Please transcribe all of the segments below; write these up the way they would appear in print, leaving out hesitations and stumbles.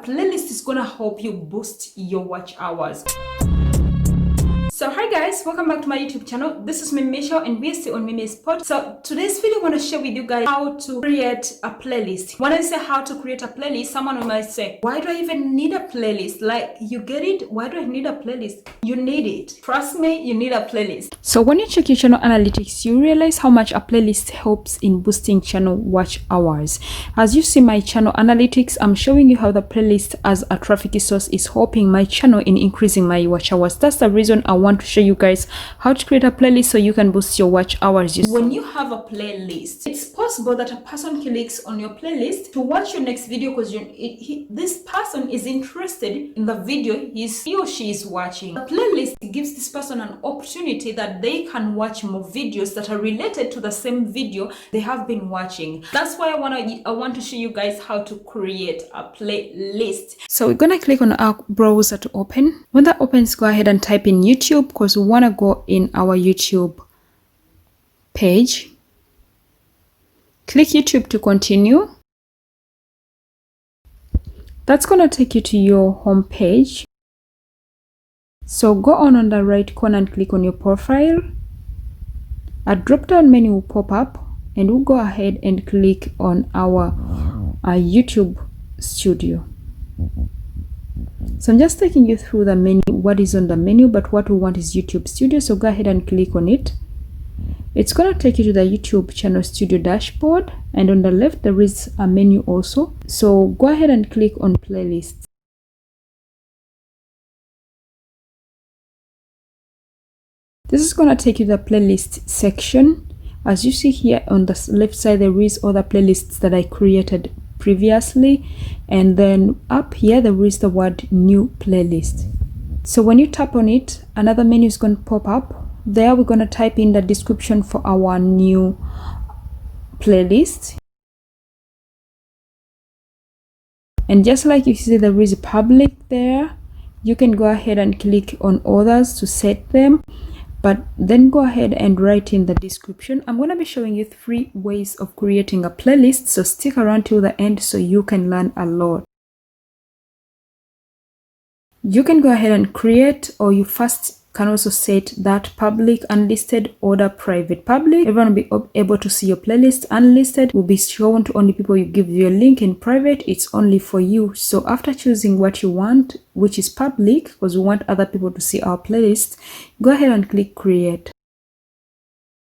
playlist is gonna help you boost your watch hours. So hi guys, welcome back to my YouTube channel. This is Mimi Michelle and we are still on Mimi's Pod. So today's video I want to share with you guys how to create a playlist. When I say how to create a playlist, someone might say, why do I even need a playlist? Like, you get it? Why do I need a playlist? You need it. Trust me, you need a playlist. So when you check your channel analytics, you realize how much a playlist helps in boosting channel watch hours. As you see my channel analytics, I'm showing you how the playlist as a traffic source is helping my channel in increasing my watch hours. That's the reason I want to show you guys how to create a playlist so you can boost your watch hours. When you have a playlist, it's possible that a person clicks on your playlist to watch your next video because this person is interested in the video he or she is watching. The playlist gives this person an opportunity that they can watch more videos that are related to the same video they have been watching. That's why I want to show you guys how to create a playlist. So we're gonna click on our browser to open. When that opens, go ahead and type in YouTube, because we want to go in our YouTube page. Click YouTube to continue. That's going to take you to your home page. So go on the right corner and click on your profile. A drop down menu will pop up and we'll go ahead and click on our YouTube studio. So I'm just taking you through the menu, what is on the menu, but what we want is YouTube Studio. So go ahead and click on it. It's going to take you to the YouTube channel studio dashboard, and on the left there is a menu also. So go ahead and click on playlists. This is going to take you to the playlist section. As you see here on the left side, there is other playlists that I created previously, and then up here there is the word new playlist. So when you tap on it, another menu is going to pop up. There we're going to type in the description for our new playlist, and just like you see there is public there, you can go ahead and click on others to set them, but then go ahead and write in the description. I'm going to be showing you 3 ways of creating a playlist, so stick around till the end so you can learn a lot. You can go ahead and create, or you first can also set that public, unlisted, order private. Public, everyone will be able to see your playlist. Unlisted will be shown to only people you give your link. In private, it's only for you. So after choosing what you want, which is public, because we want other people to see our playlist, go ahead and click create.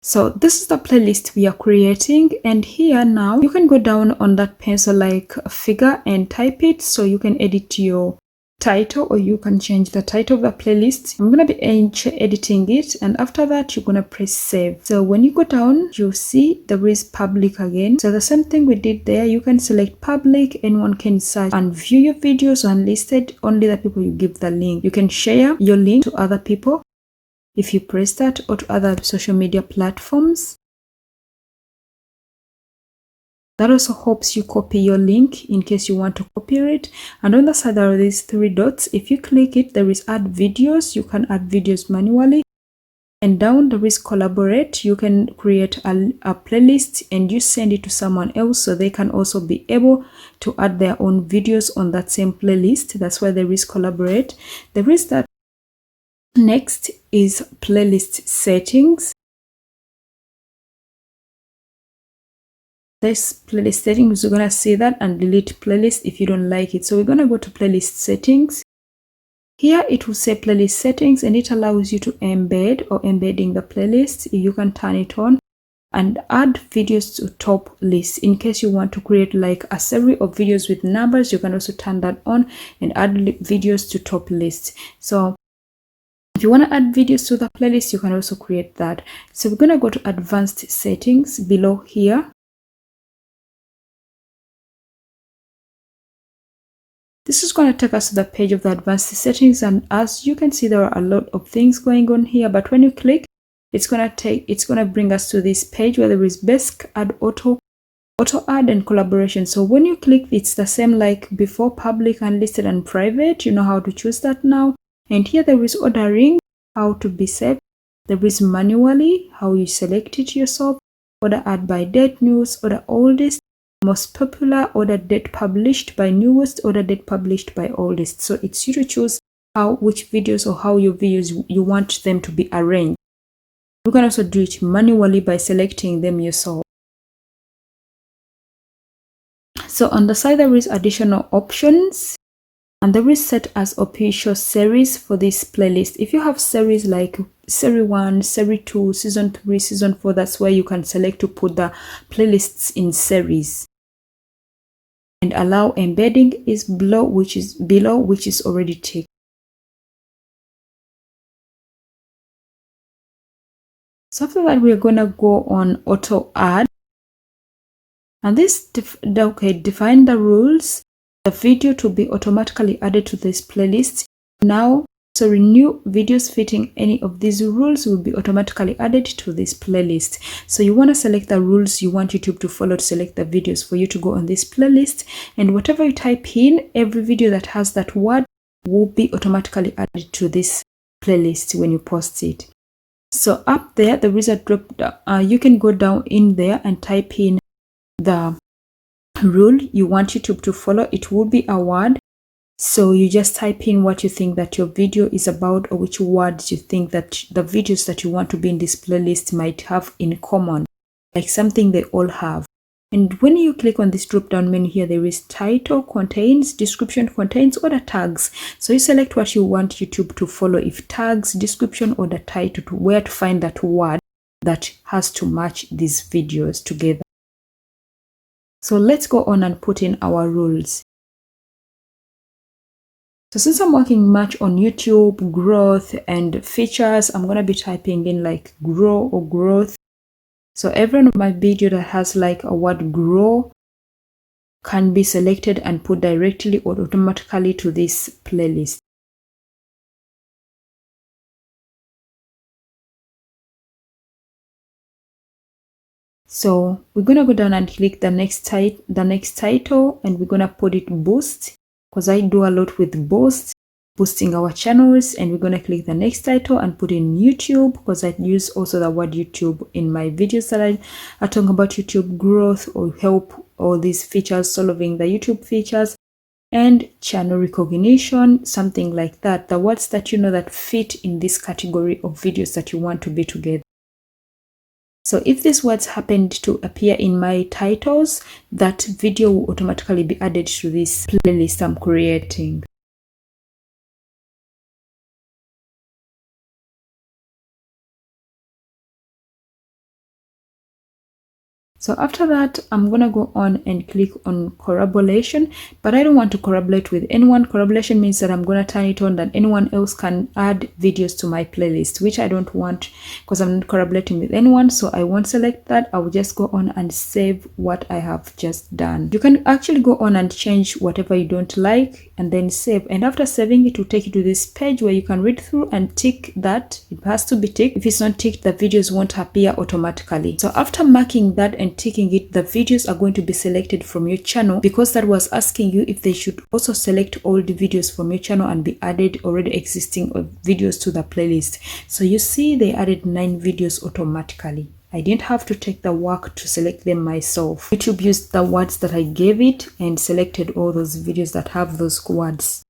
So this is the playlist we are creating, and here now you can go down on that pencil like figure and type it, so you can edit your title, or you can change the title of the playlist. I'm going to be editing it, and after that you're going to press save. So when you go down, you'll see there is public again. So the same thing we did there, you can select public, anyone can search and view your videos. Unlisted, only the people you give the link. You can share your link to other people if you press that, or to other social media platforms. That also helps you copy your link in case you want to copy it. And on the side there are these 3 dots. If you click it, there is add videos. You can add videos manually. And down there is collaborate. You can create a playlist and you send it to someone else, so they can also be able to add their own videos on that same playlist. That's why there is collaborate. There is that. Next is playlist settings. This playlist settings, we're going to see that and delete playlist if you don't like it. So we're going to go to playlist settings. Here it will say playlist settings, and it allows you to embed or embedding the playlist. You can turn it on and add videos to top list. In case you want to create like a series of videos with numbers, you can also turn that on and add videos to top list. So if you want to add videos to the playlist, you can also create that. So we're going to go to advanced settings below here. This is going to take us to the page of the advanced settings, and as you can see there are a lot of things going on here, but when you click, it's going to bring us to this page where there is basic, add auto add, and collaboration. So when you click, it's the same like before, public, unlisted, and private. You know how to choose that now. And here there is ordering, how to be saved. There is manually, how you select it yourself. Order add by date, news, order oldest, most popular, order date published by newest, order date published by oldest. So it's you to choose which videos or how your videos you want them to be arranged. You can also do it manually by selecting them yourself. So on the side there is additional options, and there is set as official series for this playlist. If you have series like series 1, series 2, season 3, season 4, that's where you can select to put the playlists in series. And allow embedding is below, which is already ticked. So after that, we're gonna go on auto add, and this define the rules, the video to be automatically added to this playlist. Now, so new videos fitting any of these rules will be automatically added to this playlist. So you want to select the rules you want YouTube to follow to select the videos for you to go on this playlist, and whatever you type in, every video that has that word will be automatically added to this playlist when you post it. So up there is a drop down. You can go down in there and type in the rule you want YouTube to follow. It will be a word. So you just type in what you think that your video is about, or which words you think that the videos that you want to be in this playlist might have in common, like something they all have. And when you click on this drop down menu here, there is title contains, description contains, or the tags. So you select what you want YouTube to follow, if tags, description, or the title, to where to find that word that has to match these videos together. So let's go on and put in our rules. So since I'm working much on YouTube, growth and features, I'm going to be typing in like grow or growth. So every one of my video that has like a word grow can be selected and put directly or automatically to this playlist. So we're going to go down and click the next title, and we're going to put it boost, because I do a lot with boosting our channels. And we're going to click the next title and put in YouTube, because I use also the word YouTube in my videos that I talk about YouTube growth or help all these features, solving the YouTube features and channel recognition, something like that. The words that you know that fit in this category of videos that you want to be together. So if these words happened to appear in my titles, that video will automatically be added to this playlist I'm creating. So after that, I'm going to go on and click on collaboration, but I don't want to collaborate with anyone. Collaboration means that I'm going to turn it on that anyone else can add videos to my playlist, which I don't want because I'm not collaborating with anyone. So I won't select that. I will just go on and save what I have just done. You can actually go on and change whatever you don't like and then save. And after saving, it will take you to this page where you can read through and tick that. It has to be ticked. If it's not ticked, the videos won't appear automatically. So after marking that and ticking it, the videos are going to be selected from your channel, because that was asking you if they should also select all the videos from your channel and be added already existing videos to the playlist. So you see they added 9 videos automatically. I didn't have to take the work to select them myself. YouTube used the words that I gave it and selected all those videos that have those words.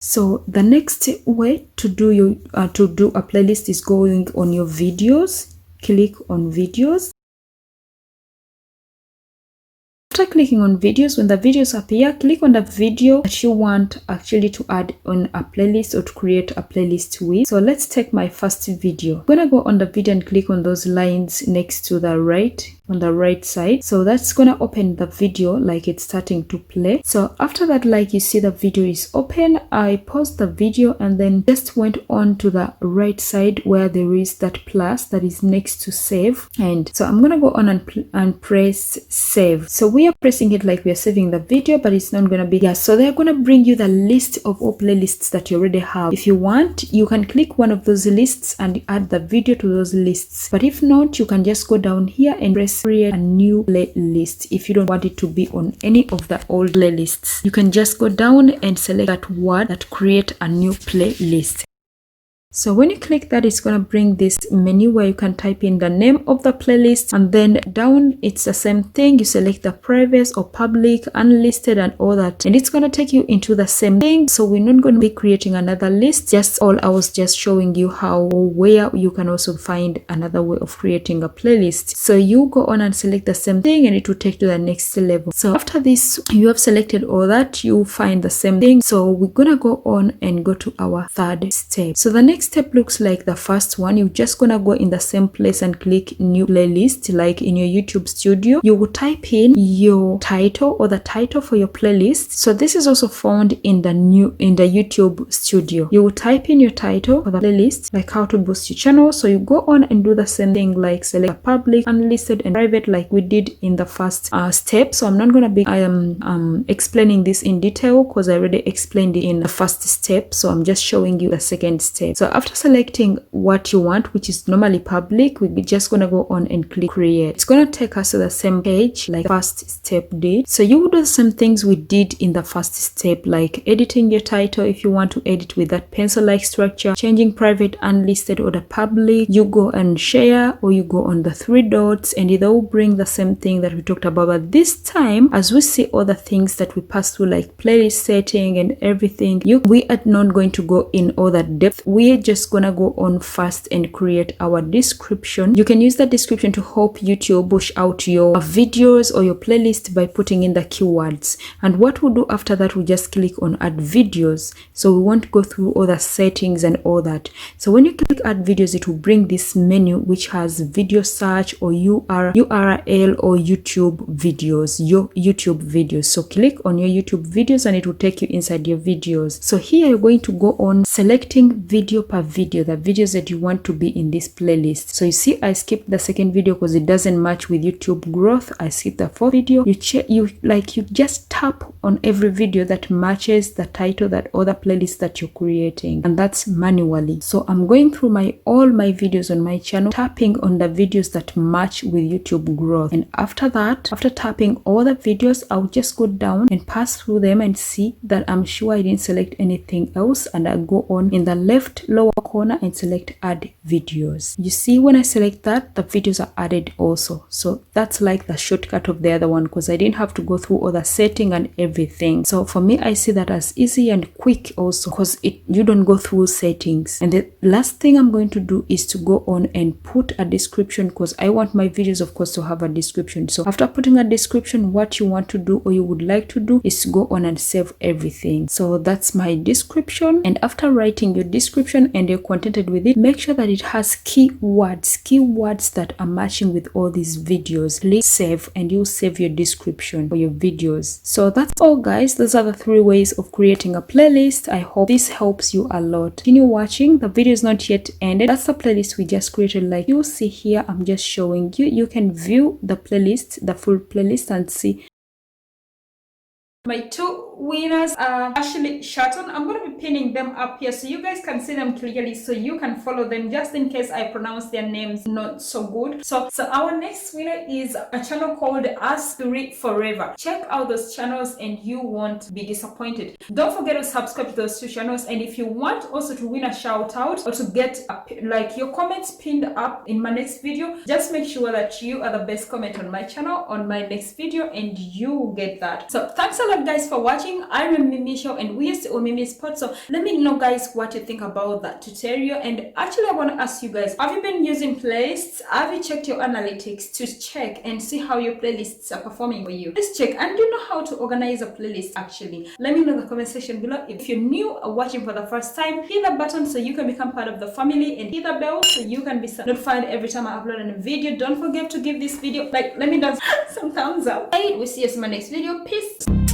So the next way to do a playlist is going on your videos. Click on videos. After clicking on videos, when the videos appear, click on the video that you want actually to add on a playlist or to create a playlist with. So let's take my first video. I'm gonna go on the video and click on those lines next to the right, on the right side. So that's gonna open the video like it's starting to play. So after that, like you see the video is open, I paused the video and then just went on to the right side where there is that plus that is next to save. And so I'm gonna go on and press save. So we are pressing it like we are saving the video, but it's not gonna be. So they're gonna bring you the list of all playlists that you already have. If you want, you can click one of those lists and add the video to those lists. But if not, you can just go down here and press create a new playlist. If you don't want it to be on any of the old playlists, you can just go down and select that word that create a new playlist. So when you click that, it's going to bring this menu where you can type in the name of the playlist, and then down it's the same thing. You select the private or public, unlisted, and all that, and it's going to take you into the same thing. So we're not going to be creating another list, just all I was just showing you how or where you can also find another way of creating a playlist. So you go on and select the same thing, and it will take to the next level. So after this, you have selected all that, you find the same thing. So we're gonna go on and go to our third step. So the next step looks like the first one. You're just gonna go in the same place and click new playlist. Like in your YouTube studio, you will type in your title or the title for your playlist. So this is also found in the YouTube studio. You will type in your title for the playlist, like how to boost your channel. So you go on and do the same thing, like select a public, unlisted, and private, like we did in the first step. So I'm not gonna be explaining this in detail because I already explained it in the first step. So I'm just showing you the second step. So after selecting what you want, which is normally public, we're just gonna go on and click create. It's gonna take us to the same page like first step did. So you will do the same things we did in the first step, like editing your title if you want to edit with that pencil-like structure, changing private, unlisted, or the public. You go and share, or you go on the three dots, and it will bring the same thing that we talked about. But this time, as we see all the things that we passed through, like playlist setting and everything, we are not going to go in all that depth. We're just gonna go on first and create our description. You can use the description to help YouTube push out your videos or your playlist by putting in the keywords. And what we'll do after that, we just click on add videos. So we won't go through all the settings and all that. So when you click add videos, it will bring this menu which has video search or URL or YouTube videos, your YouTube videos. So click on your YouTube videos and it will take you inside your videos. So here you're going to go on selecting video per video, the videos that you want to be in this playlist. So you see I skipped the second video because it doesn't match with YouTube growth. I skipped the fourth video. You just tap on every video that matches the title, that other playlist that you're creating, and that's manually. So I'm going through all my videos on my channel, tapping on the videos that match with YouTube growth. And after that, after tapping all the videos, I'll just go down and pass through them and see that I'm sure I didn't select anything else, and I go on in the left lower corner and select add videos. You see when I select that, the videos are added also. So that's like the shortcut of the other one, because I didn't have to go through all the setting and everything. So for me, I see that as easy and quick also, because you don't go through settings. And the last thing I'm going to do is to go on and put a description, because I want my videos, of course, to have a description. So after putting a description, what you want to do or you would like to do is to go on and save everything. So that's my description. And after writing your description and you're contented with it, make sure that it has keywords that are matching with all these videos. Click save and you'll save your description for your videos. So that's all, guys. Those are the 3 ways of creating a playlist. I hope this helps you a lot. Continue watching. The video is not yet ended. That's the playlist we just created. Like you'll see here, I'm just showing you. You can view the playlist, the full playlist, and see my 2 winners are Ashley Shatton. I'm going to be pinning them up here so you guys can see them clearly, so you can follow them just in case I pronounce their names not so good. So our next winner is a channel called Aspiri Forever. Check out those channels and you won't be disappointed. Don't forget to subscribe to those 2 channels, and if you want also to win a shout out or to get like your comments pinned up in my next video, just make sure that you are the best comment on my channel on my next video and you will get that. So thanks a lot, guys, for watching. I'm Michelle and we are still Mimi's Pod. So let me know, guys, what you think about that tutorial. And actually, I want to ask you guys, have you been using playlists? Have you checked your analytics to check and see how your playlists are performing for you? Let's check. And do you know how to organize a playlist actually? Let me know in the comment section below. If you're new or watching for the first time, hit the button so you can become part of the family, and hit the bell so you can be notified every time I upload a video. Don't forget to give this video, like, let me know some thumbs up. We'll see you in my next video. Peace.